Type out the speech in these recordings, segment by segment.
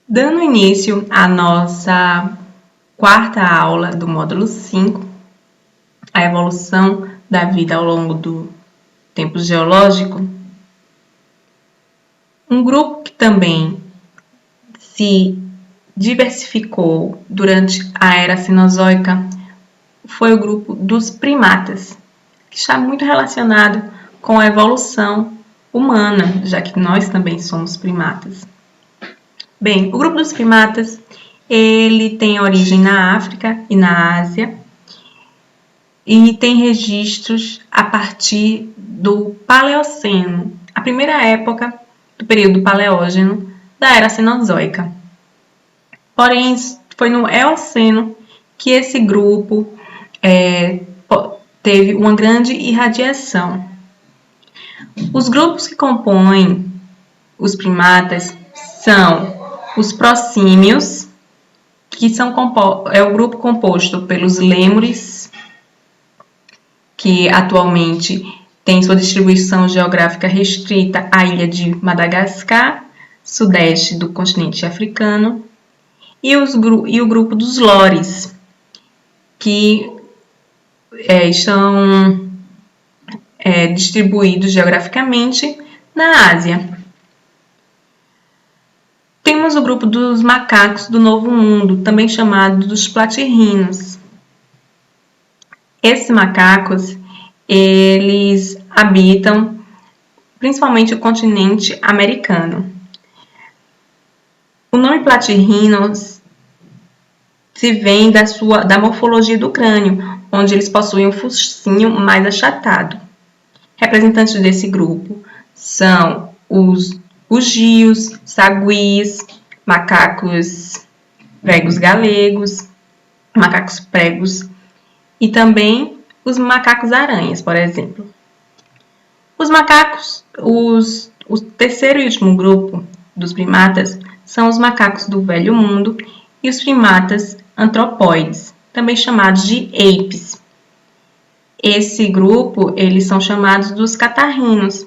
Dando início à nossa quarta aula do módulo 5, a evolução da vida ao longo do tempo geológico, um grupo que também se diversificou durante a era Cenozoica foi o grupo dos primatas, que está muito relacionado com a evolução humana, já que nós também somos primatas. Bem, o grupo dos primatas, ele tem origem na África e na Ásia e tem registros a partir do Paleoceno, a primeira época do período Paleógeno da Era Cenozoica. Porém, foi no Eoceno que esse grupo teve uma grande irradiação. Os grupos que compõem os primatas são os prosímios, que é o grupo composto pelos lêmures, que atualmente tem sua distribuição geográfica restrita à ilha de Madagascar, sudeste do continente africano, e o grupo dos lores, que estão distribuídos geograficamente na Ásia. Temos o grupo dos macacos do Novo Mundo, também chamado dos platirrinos. Esses macacos, eles habitam principalmente o continente americano. O nome platirrinos se vem da morfologia do crânio, onde eles possuem um focinho mais achatado. Representantes desse grupo são os bugios, saguis, macacos pregos galegos, macacos pregos e também os macacos aranhas, por exemplo. Os macacos, o terceiro e último grupo dos primatas são os macacos do Velho Mundo e os primatas antropóides, também chamados de apes. Esse grupo, eles são chamados dos catarrinos.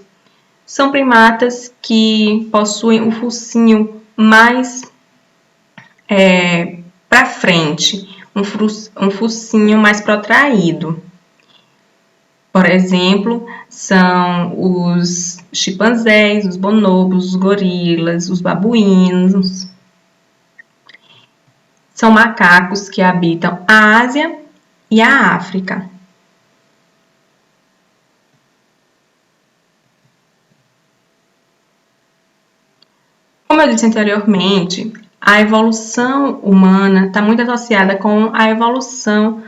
São primatas que possuem o focinho mais para frente, um focinho mais protraído. Por exemplo, são os chimpanzés, os bonobos, os gorilas, os babuínos. São macacos que habitam a Ásia e a África. Como eu disse anteriormente, a evolução humana está muito associada com a evolução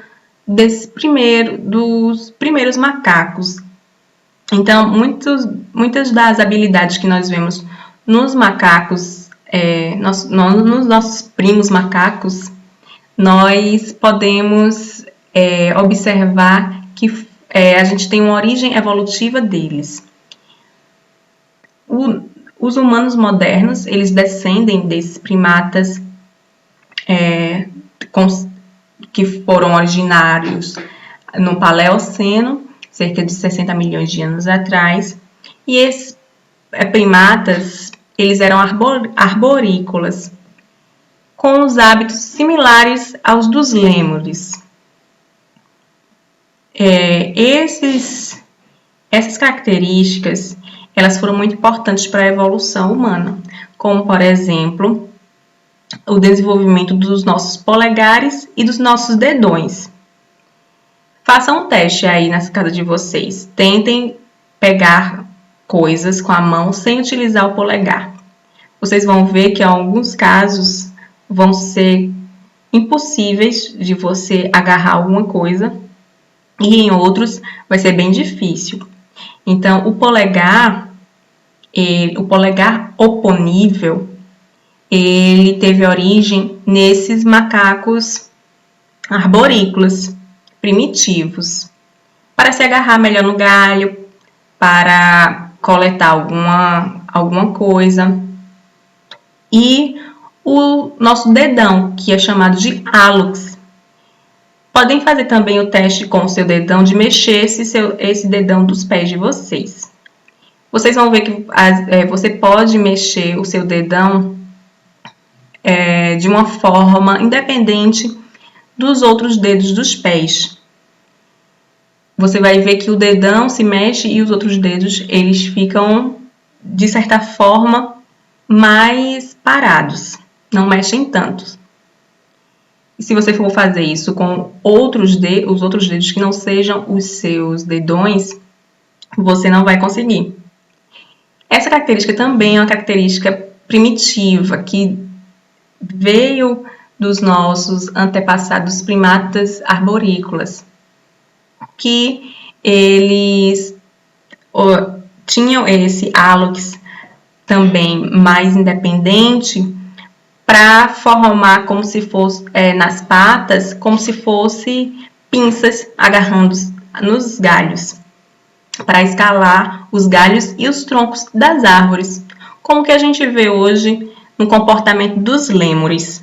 dos primeiros macacos. Então, muitas das habilidades que nós vemos nos macacos, nos nossos primos macacos, nós podemos observar que a gente tem uma origem evolutiva deles. Os humanos modernos, eles descendem desses primatas que foram originários no Paleoceno, cerca de 60 milhões de anos atrás. E esses primatas, eles eram arborícolas, com os hábitos similares aos dos lêmures. Essas características, elas foram muito importantes para a evolução humana, como, por exemplo, o desenvolvimento dos nossos polegares e dos nossos dedões. Façam um teste aí na casa de vocês. Tentem pegar coisas com a mão sem utilizar o polegar. Vocês vão ver que, em alguns casos, vão ser impossíveis de você agarrar alguma coisa e, em outros, vai ser bem difícil. Então, o polegar oponível, ele teve origem nesses macacos arborícolas primitivos, para se agarrar melhor no galho, para coletar alguma coisa. E o nosso dedão, que é chamado de hálux. Podem fazer também o teste com o seu dedão de mexer esse dedão dos pés de vocês. Vocês vão ver que você pode mexer o seu dedão de uma forma independente dos outros dedos dos pés. Você vai ver que o dedão se mexe e os outros dedos, eles ficam, de certa forma, mais parados, não mexem tanto. E se você for fazer isso com os outros dedos que não sejam os seus dedões, você não vai conseguir. Essa característica também é uma característica primitiva, que veio dos nossos antepassados primatas arborícolas, que eles tinham esse hálux também mais independente para formar como se fosse nas patas, como se fosse pinças agarrando nos galhos, para escalar os galhos e os troncos das árvores, como que a gente vê hoje no comportamento dos lêmures.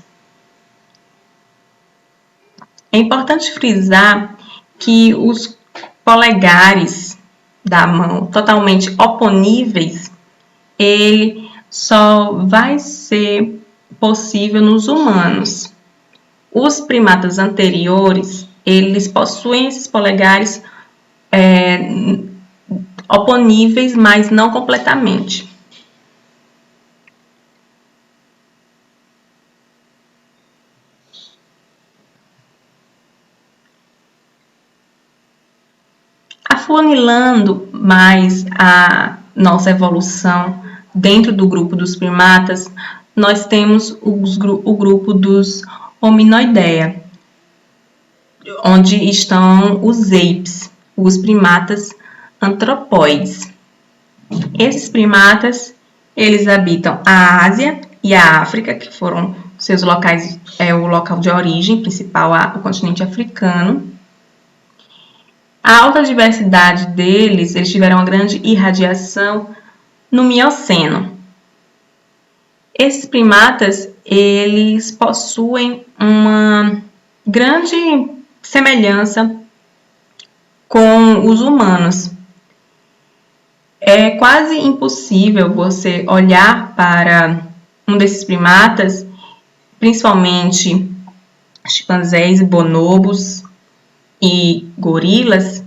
É importante frisar que os polegares da mão totalmente oponíveis, ele só vai ser possível nos humanos. Os primatas anteriores, eles possuem esses polegares oponíveis, mas não completamente. Afunilando mais a nossa evolução dentro do grupo dos primatas, nós temos o grupo dos Hominoidea, onde estão os apes, os primatas antropóides. Esses primatas, eles habitam a Ásia e a África, que foram seus locais, o local de origem principal, o continente africano. A alta diversidade deles, eles tiveram uma grande irradiação no Mioceno. Esses primatas, eles possuem uma grande semelhança com os humanos. É quase impossível você olhar para um desses primatas, principalmente chimpanzés, bonobos e gorilas,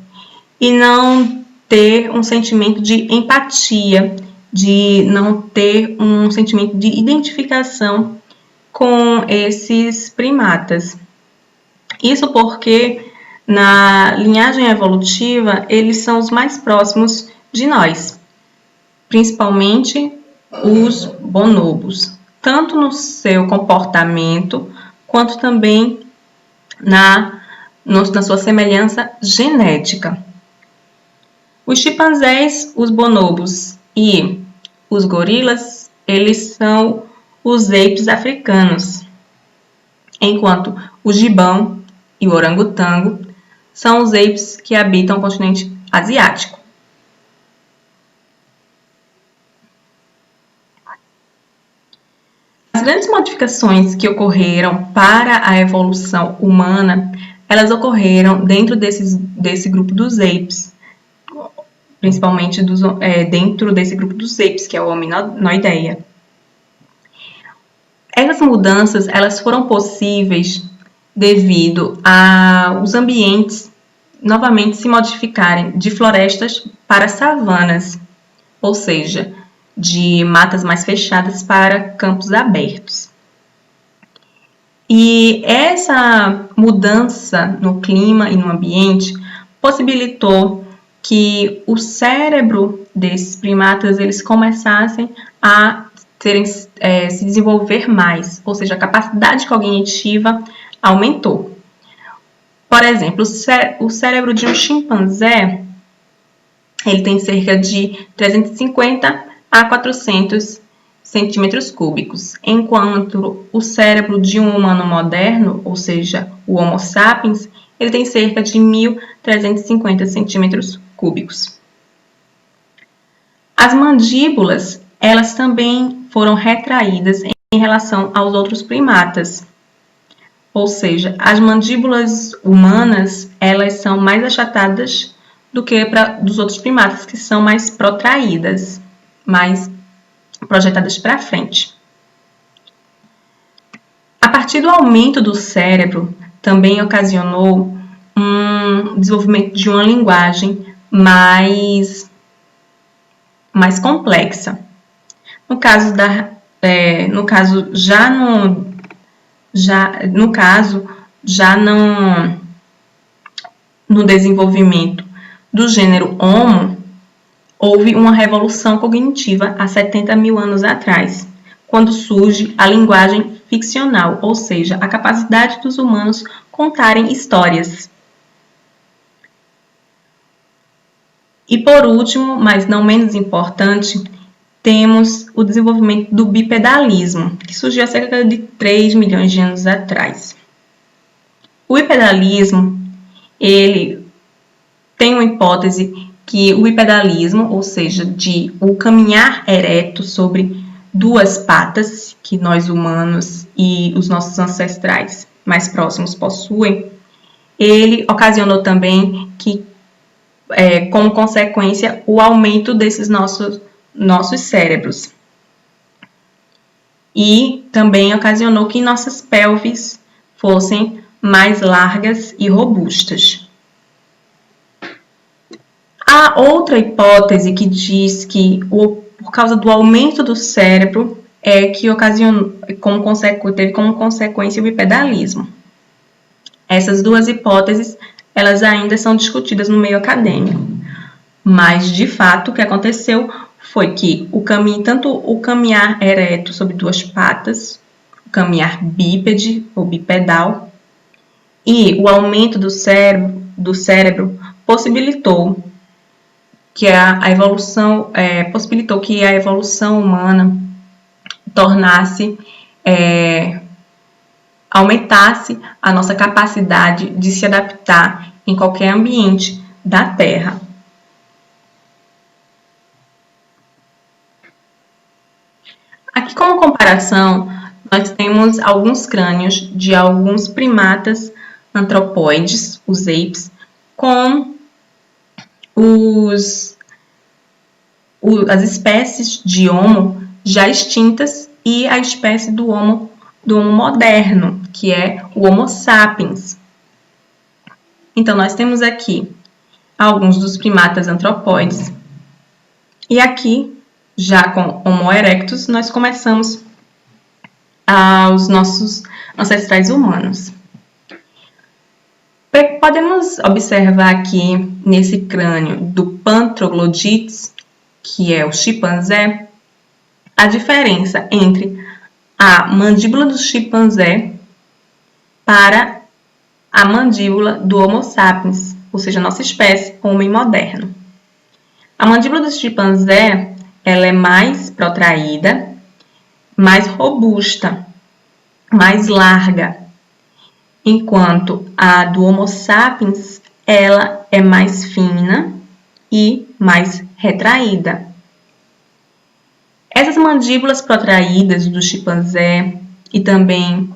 e não ter um sentimento de empatia, de não ter um sentimento de identificação com esses primatas. Isso porque na linhagem evolutiva eles são os mais próximos de nós, principalmente os bonobos, tanto no seu comportamento quanto também na sua semelhança genética. Os chimpanzés, os bonobos e os gorilas, eles são os apes africanos, enquanto o gibão e o orangotango são os apes que habitam o continente asiático. As grandes modificações que ocorreram para a evolução humana, elas ocorreram dentro desse grupo dos apes, principalmente dentro desse grupo dos apes, que é o Hominoidea. Essas mudanças, elas foram possíveis devido aos ambientes novamente se modificarem de florestas para savanas, ou seja, de matas mais fechadas para campos abertos. E essa mudança no clima e no ambiente possibilitou que o cérebro desses primatas eles começassem a se desenvolver mais, ou seja, a capacidade cognitiva aumentou. Por exemplo, o cérebro de um chimpanzé ele tem cerca de 350 a 400 centímetros cúbicos, enquanto o cérebro de um humano moderno, ou seja, o Homo sapiens, ele tem cerca de 1.350 centímetros cúbicos. As mandíbulas, elas também foram retraídas em relação aos outros primatas. Ou seja, as mandíbulas humanas, elas são mais achatadas do que dos outros primatas, que são mais protraídas, mais projetadas para frente. partir do aumento do cérebro, também ocasionou um desenvolvimento de uma linguagem mais complexa. No caso no desenvolvimento do gênero Homo, houve uma revolução cognitiva há 70 mil anos atrás, quando surge a linguagem ficcional, ou seja, a capacidade dos humanos contarem histórias. E por último, mas não menos importante, temos o desenvolvimento do bipedalismo, que surgiu há cerca de 3 milhões de anos atrás. O bipedalismo, ele tem uma hipótese que o bipedalismo, ou seja, de o caminhar ereto sobre duas patas, que nós humanos e os nossos ancestrais mais próximos possuem, ele ocasionou também que, como consequência, o aumento desses nossos cérebros. E também ocasionou que nossas pelvis fossem mais largas e robustas. Há outra hipótese que diz que, por causa do aumento do cérebro, que teve como consequência o bipedalismo. Essas duas hipóteses, elas ainda são discutidas no meio acadêmico. Mas, de fato, o que aconteceu foi que tanto o caminhar ereto sobre duas patas, o caminhar bípede ou bipedal, e o aumento do cérebro possibilitou que a evolução humana aumentasse a nossa capacidade de se adaptar em qualquer ambiente da Terra. Aqui, como comparação, nós temos alguns crânios de alguns primatas antropóides, os apes, com as espécies de Homo já extintas e a espécie do Homo moderno, que é o Homo sapiens. Então, nós temos aqui alguns dos primatas antropóides. E aqui, já com Homo erectus, nós começamos aos nossos ancestrais humanos. Podemos observar aqui nesse crânio do Pantroglodytes, que é o chimpanzé, a diferença entre a mandíbula do chimpanzé para a mandíbula do Homo sapiens, ou seja, nossa espécie, homem moderno. A mandíbula do chimpanzé, ela é mais protraída, mais robusta, mais larga, enquanto a do Homo sapiens, ela é mais fina e mais retraída. Essas mandíbulas protraídas do chimpanzé e também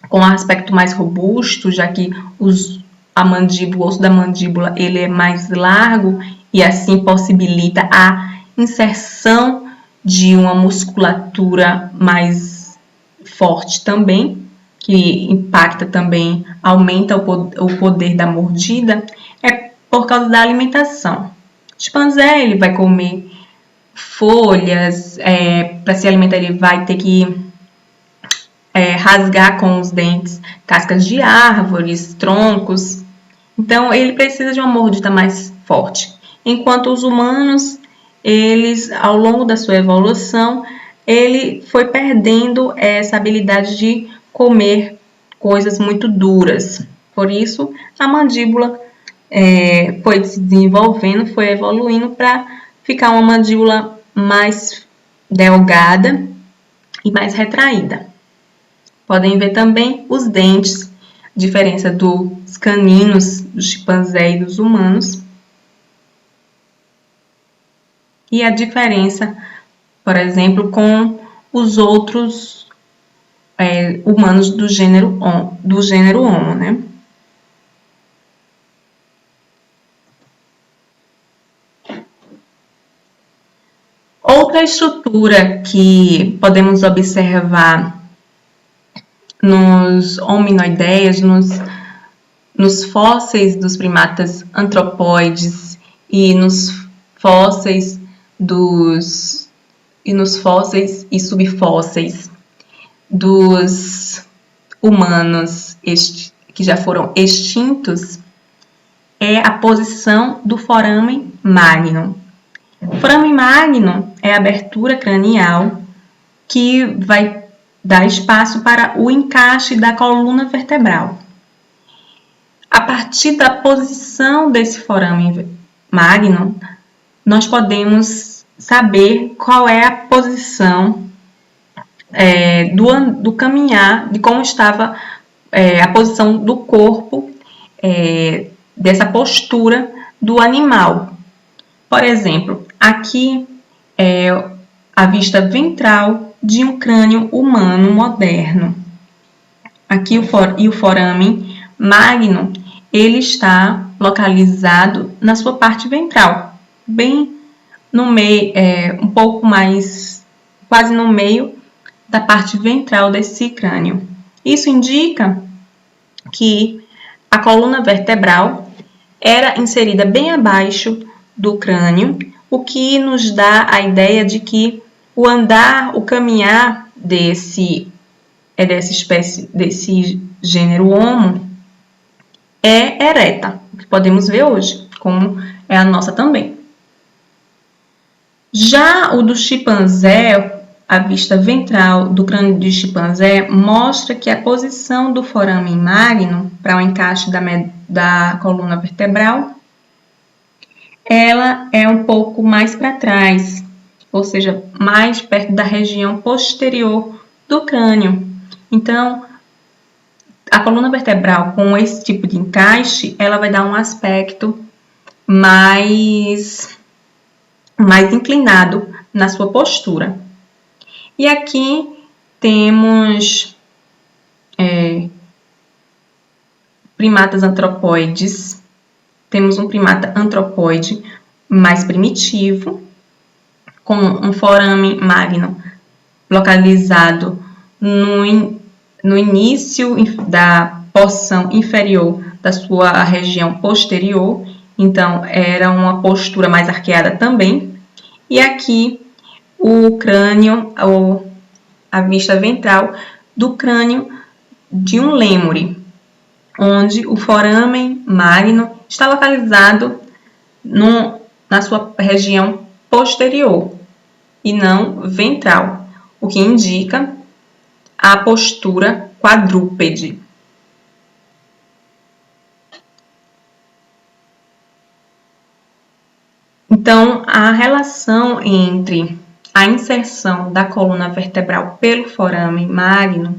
com um aspecto mais robusto, já que o osso da mandíbula ele é mais largo e assim possibilita a inserção de uma musculatura mais forte também, que impacta também, aumenta o poder da mordida, é por causa da alimentação. O chimpanzé ele vai comer folhas, para se alimentar ele vai ter que rasgar com os dentes cascas de árvores, troncos. Então, ele precisa de uma mordida mais forte. Enquanto os humanos, eles, ao longo da sua evolução, ele foi perdendo essa habilidade de comer coisas muito duras. Por isso, a mandíbula foi se desenvolvendo, foi evoluindo para ficar uma mandíbula mais delgada e mais retraída. Podem ver também os dentes, diferença dos caninos do chimpanzé e dos humanos. E a diferença, por exemplo, com os outros humanos do gênero Homo, né? Outra estrutura que podemos observar nos hominoideias, nos fósseis dos primatas antropóides e nos fósseis e subfósseis dos humanos que já foram extintos é a posição do foramen magnum. O foramen magnum é a abertura cranial que vai dar espaço para o encaixe da coluna vertebral. A partir da posição desse foramen magnum, nós podemos saber qual é a posição do caminhar, de como estava a posição do corpo, dessa postura do animal. Por exemplo, aqui é a vista ventral de um crânio humano moderno. Aqui o foramen magnum, ele está localizado na sua parte ventral, bem no meio, um pouco mais, quase no meio da parte ventral desse crânio. Isso indica que a coluna vertebral era inserida bem abaixo do crânio, o que nos dá a ideia de que o andar, o caminhar dessa espécie, desse gênero Homo, é ereta, o que podemos ver hoje, como é a nossa também. Já o do chimpanzé, a vista ventral do crânio de chimpanzé mostra que a posição do foramen magnum para o encaixe da coluna vertebral, ela é um pouco mais para trás, ou seja, mais perto da região posterior do crânio. Então, a coluna vertebral com esse tipo de encaixe, ela vai dar um aspecto mais inclinado na sua postura. E aqui temos primatas antropóides. Temos um primata antropóide mais primitivo, com um foramen magnum localizado no início da porção inferior da sua região posterior. Então, era uma postura mais arqueada também. E aqui o crânio, ou a vista ventral do crânio de um lêmure, onde o foramen magnum está localizado na sua região posterior e não ventral, o que indica a postura quadrúpede. Então, a relação entre a inserção da coluna vertebral pelo foramen magnum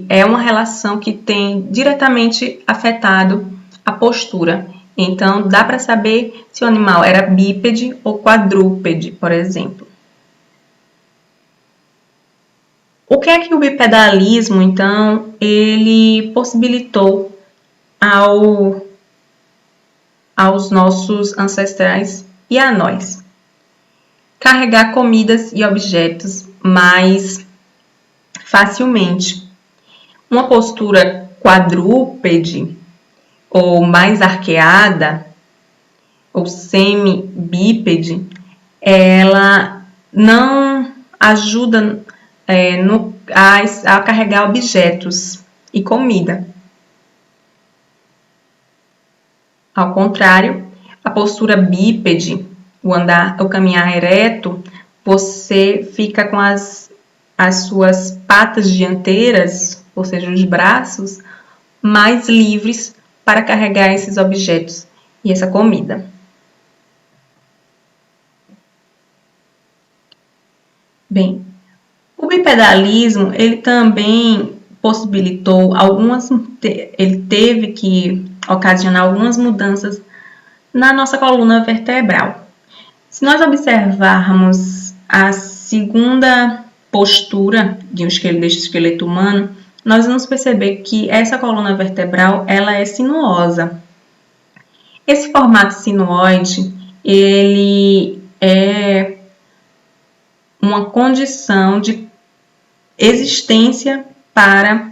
é uma relação que tem diretamente afetado a postura. Então, dá para saber se o animal era bípede ou quadrúpede, por exemplo. O que é que o bipedalismo, então, ele possibilitou aos nossos ancestrais e a nós? Carregar comidas e objetos mais facilmente. Uma postura quadrúpede ou mais arqueada ou semi-bípede, ela não ajuda a carregar objetos e comida. Ao contrário, a postura bípede, o caminhar ereto, você fica com as suas patas dianteiras, ou seja, os braços, mais livres para carregar esses objetos e essa comida. Bem, o bipedalismo, ele também possibilitou ele teve que ocasionar algumas mudanças na nossa coluna vertebral. Se nós observarmos a segunda postura deste esqueleto humano, nós vamos perceber que essa coluna vertebral ela é sinuosa. Esse formato sinuoide, ele é uma condição existência para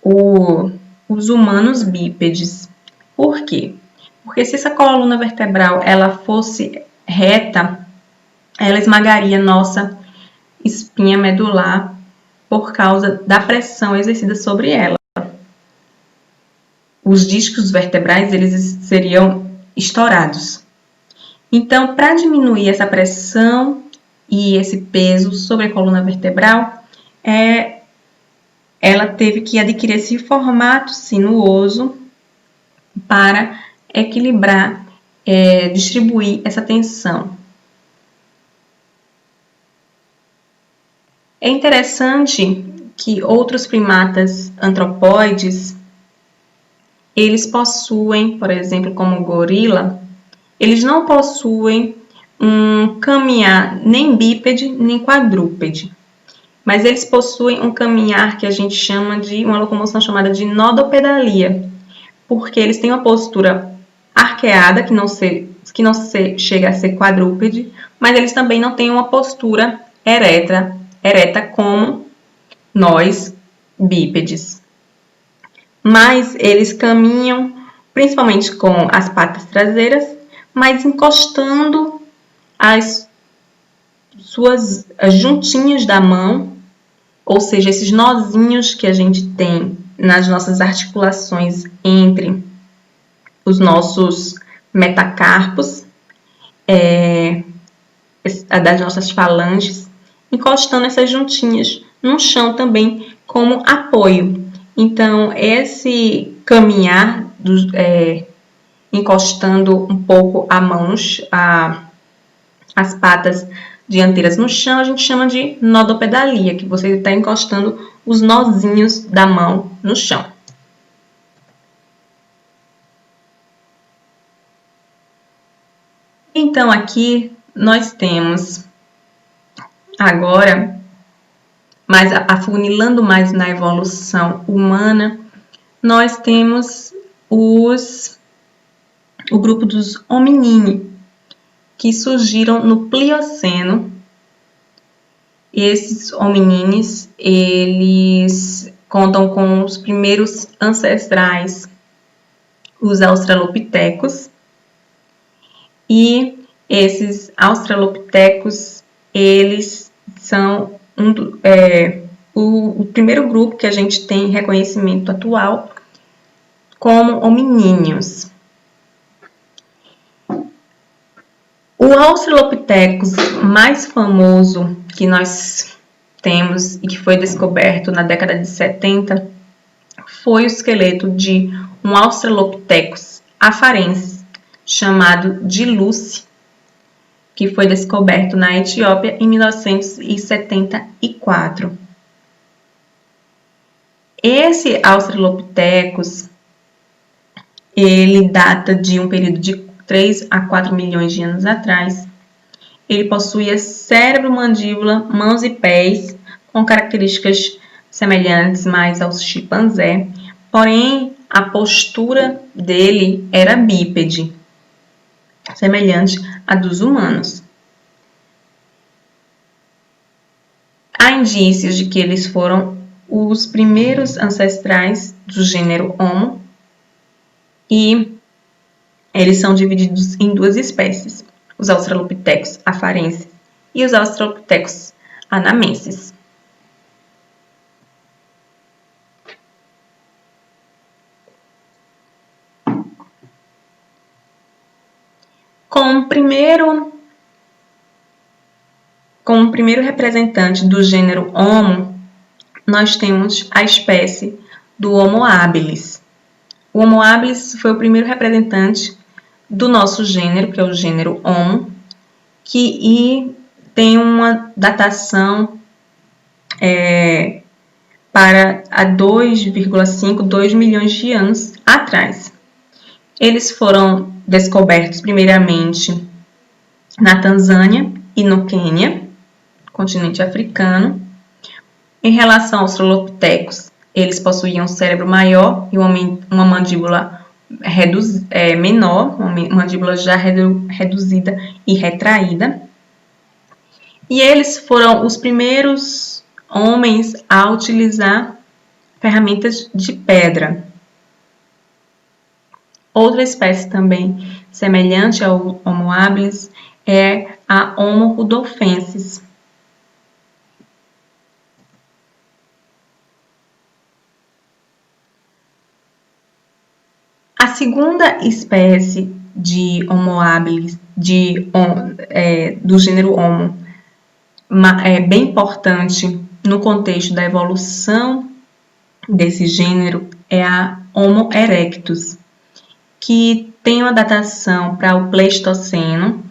os humanos bípedes. Por quê? Porque se essa coluna vertebral ela fosse reta, ela esmagaria nossa espinha medular por causa da pressão exercida sobre ela. Os discos vertebrais eles seriam estourados. Então, para diminuir essa pressão e esse peso sobre a coluna vertebral, ela teve que adquirir esse formato sinuoso para equilibrar, distribuir essa tensão. É interessante que outros primatas antropóides, eles possuem, por exemplo, como o gorila, eles não possuem um caminhar nem bípede nem quadrúpede, mas eles possuem um caminhar que a gente chama de uma locomoção chamada de nodopedalia, porque eles têm uma postura arqueada, que não chega a ser quadrúpede, mas eles também não têm uma postura ereta como nós, bípedes. Mas eles caminham principalmente com as patas traseiras, mas encostando as juntinhas da mão, ou seja, esses nozinhos que a gente tem nas nossas articulações entre os nossos metacarpos, das nossas falanges, encostando essas juntinhas no chão também como apoio. Então, esse caminhar, encostando um pouco a mão, as patas dianteiras no chão, a gente chama de nodopedalia, que você está encostando os nozinhos da mão no chão. Então, aqui nós temos agora, mas afunilando mais na evolução humana, nós temos o grupo dos hominini, que surgiram no Plioceno. Esses hominines, eles contam com os primeiros ancestrais, os australopitecos, e esses australopitecos, eles são o primeiro grupo que a gente tem reconhecimento atual como hominíneos. O Australopithecus mais famoso que nós temos e que foi descoberto na década de 70 foi o esqueleto de um Australopithecus afarensis, chamado de Lucy, que foi descoberto na Etiópia em 1974. Esse Australopithecus, ele data de um período de 3 a 4 milhões de anos atrás. Ele possuía cérebro, mandíbula, mãos e pés, com características semelhantes mais aos chimpanzé, porém a postura dele era bípede, semelhante à dos humanos. Há indícios de que eles foram os primeiros ancestrais do gênero Homo e eles são divididos em duas espécies, os Australopithecus afarensis e os Australopithecus anamensis. Como primeiro representante do gênero Homo, nós temos a espécie do Homo habilis. O Homo habilis foi o primeiro representante do nosso gênero, que é o gênero Homo, que tem uma datação para há 2,5, 2 milhões de anos atrás. Eles foram descobertos primeiramente na Tanzânia e no Quênia, continente africano. Em relação aos Australopithecus, eles possuíam um cérebro maior e uma mandíbula menor, uma mandíbula já reduzida e retraída. E eles foram os primeiros homens a utilizar ferramentas de pedra. Outra espécie também semelhante ao Homo habilis é a Homo rudolfensis. A segunda espécie de Homo habilis, do gênero Homo, é bem importante no contexto da evolução desse gênero, é a Homo erectus, que tem uma datação para o Pleistoceno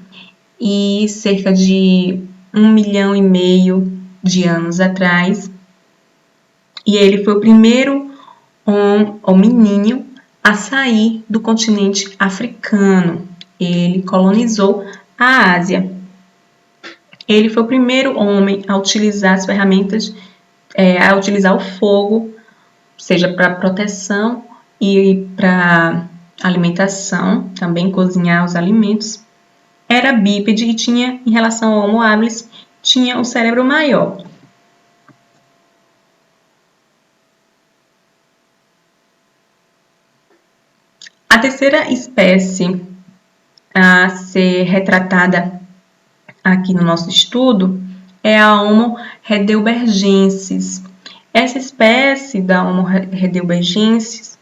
e cerca de 1,5 milhão de anos atrás. E ele foi o primeiro hominídeo a sair do continente africano. Ele colonizou a Ásia. Ele foi o primeiro homem a utilizar as ferramentas, a utilizar o fogo, seja para proteção e para alimentação, também cozinhar os alimentos. Era bípede e tinha, em relação ao Homo habilis, tinha o cérebro maior. A terceira espécie a ser retratada aqui no nosso estudo é a Homo heidelbergensis. Essa espécie da Homo heidelbergensis,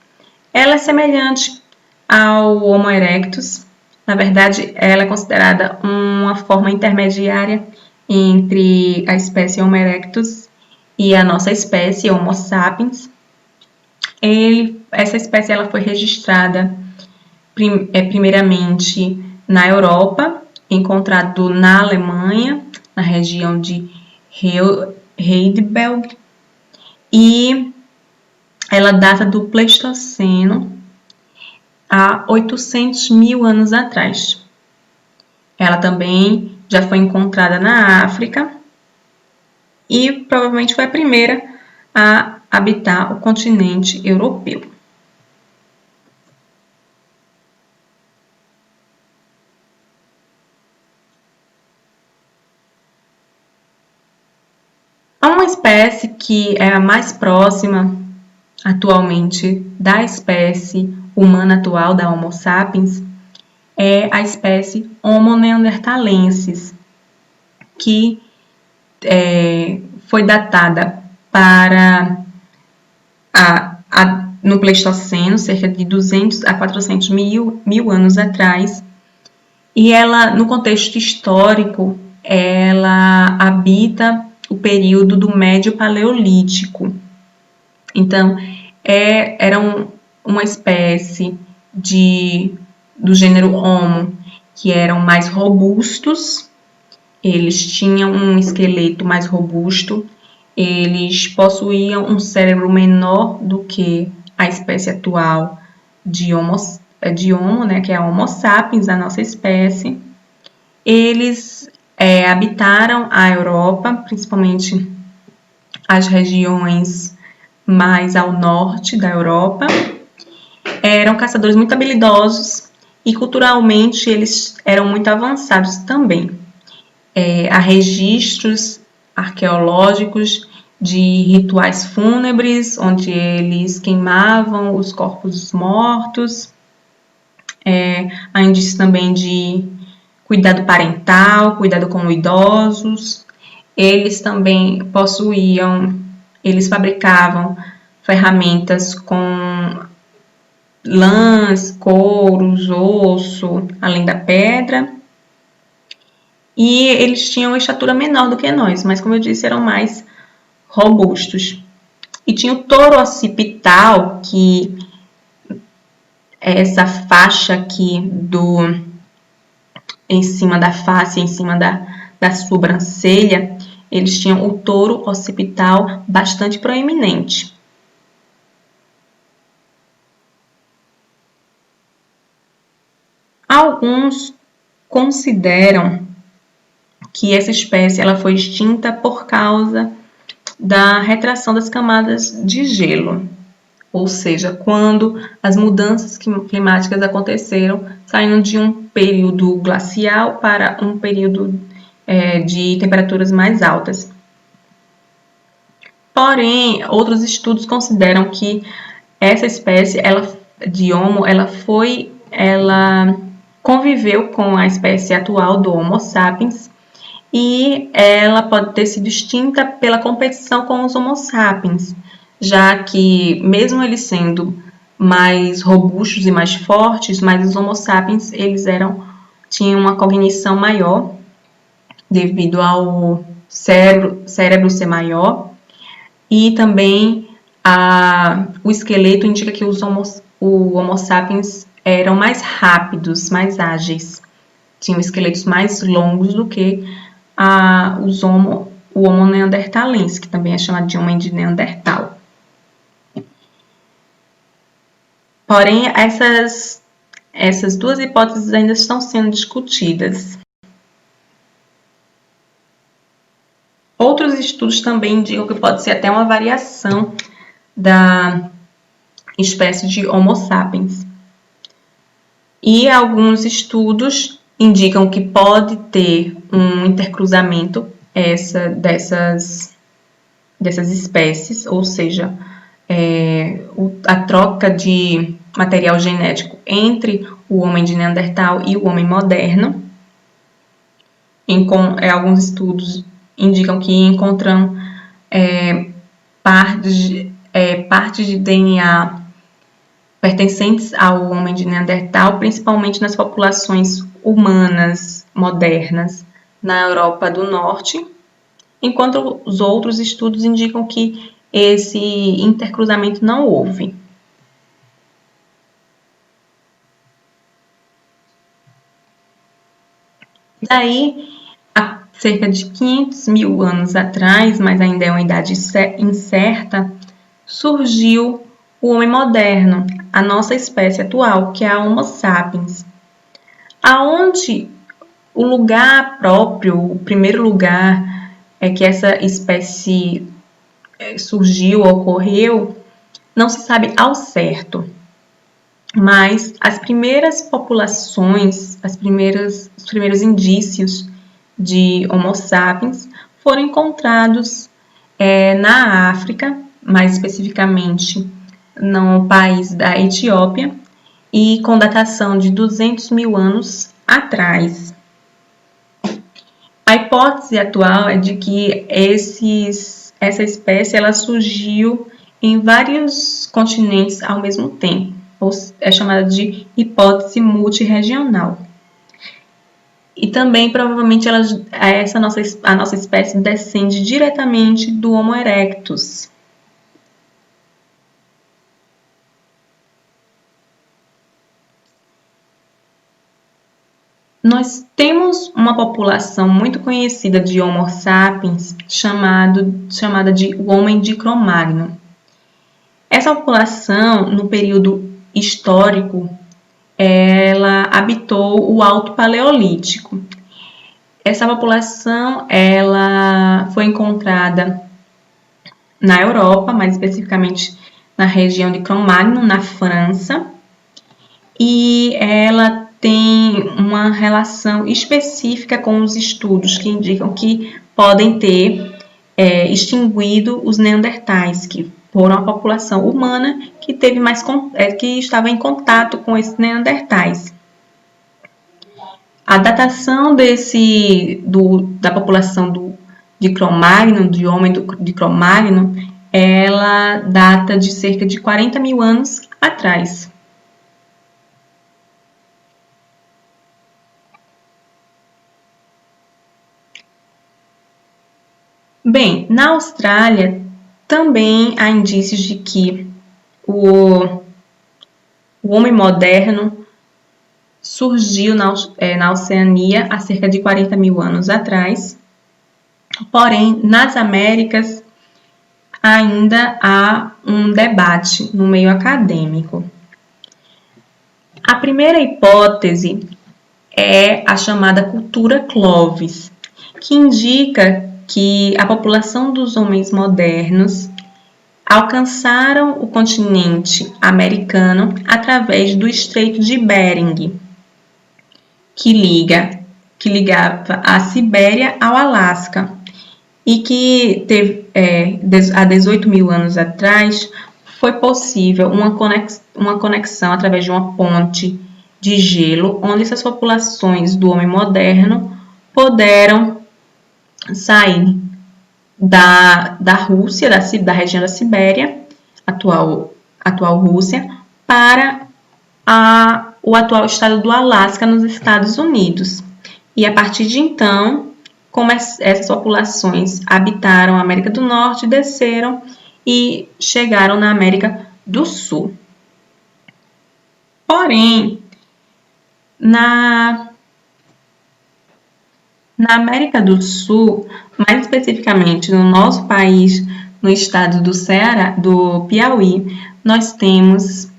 ela é semelhante ao Homo erectus. Na verdade, ela é considerada uma forma intermediária entre a espécie Homo erectus e a nossa espécie Homo sapiens. Essa espécie ela foi registrada primeiramente na Europa, encontrado na Alemanha, na região de Heidelberg, e ela data do Pleistoceno, há 800 mil anos atrás. Ela também já foi encontrada na África e provavelmente foi a primeira a habitar o continente europeu. Há uma espécie que é a mais próxima atualmente da espécie humana atual, da Homo sapiens, é a espécie Homo neanderthalensis, que foi datada no Pleistoceno, cerca de 200 a 400 mil anos atrás, e ela, no contexto histórico, ela habita o período do Médio Paleolítico. Então, era uma espécie do gênero Homo que eram mais robustos, eles tinham um esqueleto mais robusto, eles possuíam um cérebro menor do que a espécie atual de Homo, né, que é a Homo sapiens, a nossa espécie. Eles habitaram a Europa, principalmente as regiões mais ao norte da Europa. Eram caçadores muito habilidosos e culturalmente eles eram muito avançados também. Há registros arqueológicos de rituais fúnebres, onde eles queimavam os corpos mortos. Há indícios também de cuidado parental, cuidado com idosos. Eles também eles fabricavam ferramentas com lãs, couros, osso, além da pedra. E eles tinham uma estatura menor do que nós, mas como eu disse, eram mais robustos. E tinha o touro occipital, que é essa faixa aqui em cima da face, em cima da sobrancelha. Eles tinham o touro occipital bastante proeminente. Alguns consideram que essa espécie ela foi extinta por causa da retração das camadas de gelo, ou seja, quando as mudanças climáticas aconteceram, saindo de um período glacial para um período de temperaturas mais altas. Porém, outros estudos consideram que essa espécie de Homo, ela conviveu com a espécie atual do Homo sapiens e ela pode ter sido extinta pela competição com os Homo sapiens, já que, mesmo eles sendo mais robustos e mais fortes, mas os Homo sapiens tinham uma cognição maior devido ao cérebro ser maior, e também o esqueleto indica que o Homo sapiens eram mais rápidos, mais ágeis, tinham esqueletos mais longos do que o Homo neanderthalense, que também é chamado de homem de Neandertal. Porém, essas duas hipóteses ainda estão sendo discutidas. Outros estudos também indicam que pode ser até uma variação da espécie de Homo sapiens. E alguns estudos indicam que pode ter um intercruzamento dessas espécies, ou seja, a troca de material genético entre o homem de Neandertal e o homem moderno. Alguns estudos indicam que encontram partes de DNA pertencentes ao homem de Neandertal, principalmente nas populações humanas modernas na Europa do Norte, enquanto os outros estudos indicam que esse intercruzamento não houve. Daí, há cerca de 500 mil anos atrás, mas ainda é uma idade incerta, surgiu o homem moderno, a nossa espécie atual, que é a Homo sapiens. Aonde o lugar próprio, o primeiro lugar que essa espécie surgiu, ocorreu, não se sabe ao certo. Mas as primeiras populações, os primeiros indícios de Homo sapiens foram encontrados na África, mais especificamente no país da Etiópia, e com datação de 200 mil anos atrás. A hipótese atual é de que essa espécie ela surgiu em vários continentes ao mesmo tempo, ou é chamada de hipótese multirregional. E também, provavelmente, a nossa espécie descende diretamente do Homo erectus. Nós temos uma população muito conhecida de Homo sapiens chamada de o homem de Cro-Magnon. Essa população, no período histórico, ela habitou o Alto Paleolítico. Essa população ela foi encontrada na Europa, mais especificamente na região de Cro-Magnon, na França, e ela tem uma relação específica com os estudos que indicam que podem ter extinguido os neandertais, que foram a população humana que estava em contato com esses neandertais. A datação da população de Cro-Magnon, de homem de Cro-Magnon, ela data de cerca de 40 mil anos atrás. Bem, na Austrália também há indícios de que o homem moderno surgiu na Oceania há cerca de 40 mil anos atrás. Porém, nas Américas ainda há um debate no meio acadêmico. A primeira hipótese é a chamada cultura Clovis, que indica que a população dos homens modernos alcançaram o continente americano através do Estreito de Bering, que ligava a Sibéria ao Alasca. e que teve, há 18 mil anos atrás, foi possível uma conexão através de uma ponte de gelo, onde essas populações do homem moderno puderam sair da Rússia, da região da Sibéria, atual Rússia, para o atual estado do Alasca, nos Estados Unidos. E a partir de então, como essas populações habitaram a América do Norte, desceram e chegaram na América do Sul. Porém, na América do Sul, mais especificamente no nosso país, no estado do Ceará, do Piauí, nós temos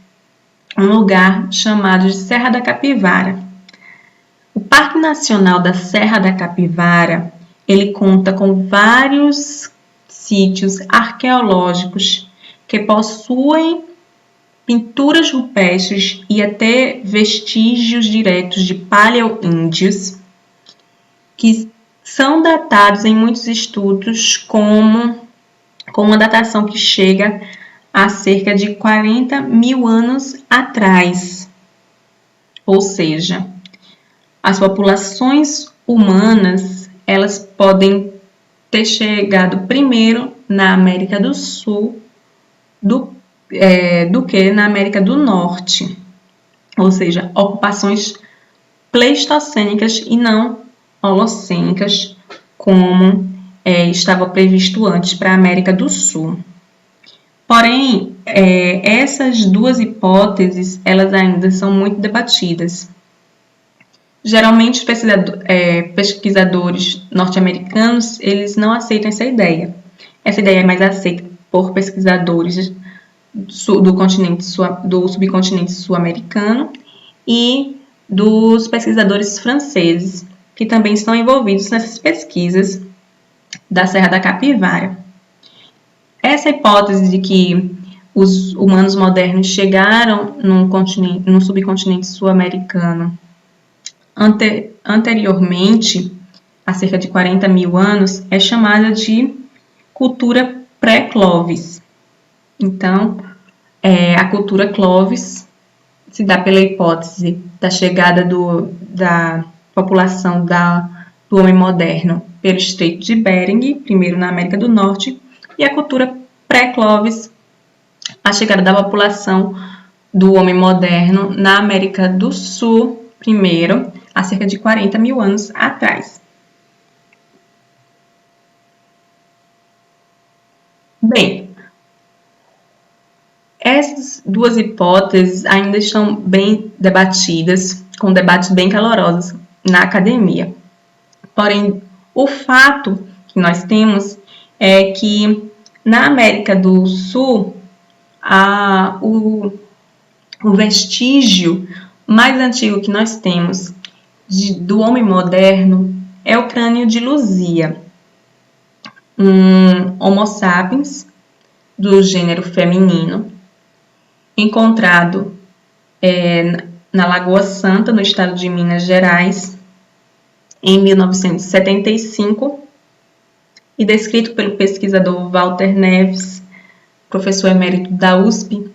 um lugar chamado de Serra da Capivara. O Parque Nacional da Serra da Capivara, ele conta com vários sítios arqueológicos que possuem pinturas rupestres e até vestígios diretos de paleoíndios, que são datados em muitos estudos com uma datação que chega a cerca de 40 mil anos atrás. Ou seja, as populações humanas, elas podem ter chegado primeiro na América do Sul do que na América do Norte. Ou seja, ocupações pleistocênicas e não holocênicas, como estava previsto antes para a América do Sul. Porém, essas duas hipóteses, elas ainda são muito debatidas. Geralmente, pesquisadores norte-americanos, eles não aceitam essa ideia. Essa ideia é mais aceita por pesquisadores do subcontinente sul-americano e dos pesquisadores franceses, que também estão envolvidos nessas pesquisas da Serra da Capivara. Essa hipótese de que os humanos modernos chegaram no subcontinente sul-americano anteriormente, há cerca de 40 mil anos, é chamada de cultura pré-Clovis. Então, a cultura Clovis se dá pela hipótese da chegada da população do homem moderno pelo Estreito de Bering, primeiro na América do Norte, e a cultura pré-Clovis, a chegada da população do homem moderno na América do Sul, primeiro, há cerca de 40 mil anos atrás. Bem, essas duas hipóteses ainda estão bem debatidas, com debates bem calorosos na academia. Porém, o fato que nós temos é que na América do Sul, o vestígio mais antigo que nós temos do homem moderno é o crânio de Luzia, um Homo sapiens do gênero feminino, encontrado na Lagoa Santa, no estado de Minas Gerais, em 1975, e descrito pelo pesquisador Walter Neves, professor emérito da USP,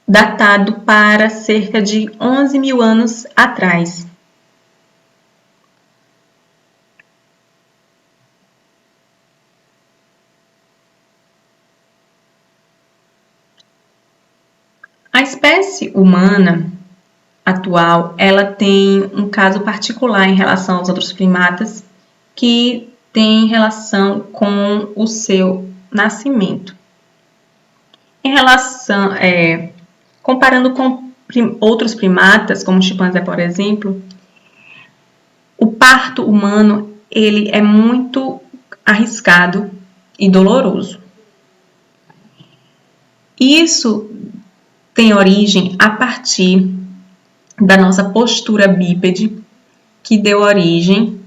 datado para cerca de 11 mil anos atrás. A espécie humana atual, ela tem um caso particular em relação aos outros primatas, que tem relação com o seu nascimento. Em relação, comparando com outros primatas, como o chimpanzé, por exemplo, o parto humano ele é muito arriscado e doloroso. Isso tem origem a partir da nossa postura bípede, que deu origem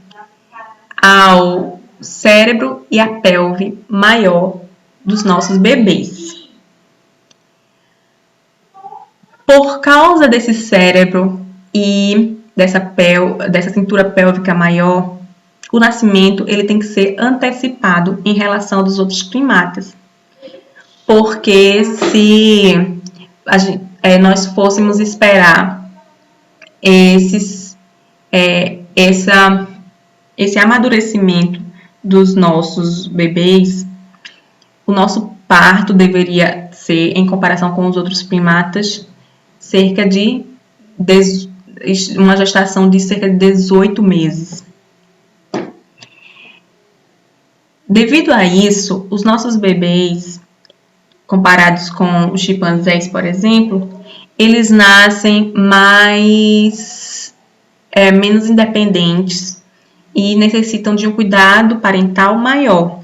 ao cérebro e a pelve maior dos nossos bebês. Por causa desse cérebro e dessa cintura pélvica maior, o nascimento ele tem que ser antecipado em relação aos outros primatas. Porque se nós fôssemos esperar esse amadurecimento dos nossos bebês, o nosso parto deveria ser, em comparação com os outros primatas, cerca de uma gestação de cerca de 18 meses. Devido a isso, os nossos bebês, comparados com os chimpanzés, por exemplo, eles nascem menos independentes e necessitam de um cuidado parental maior.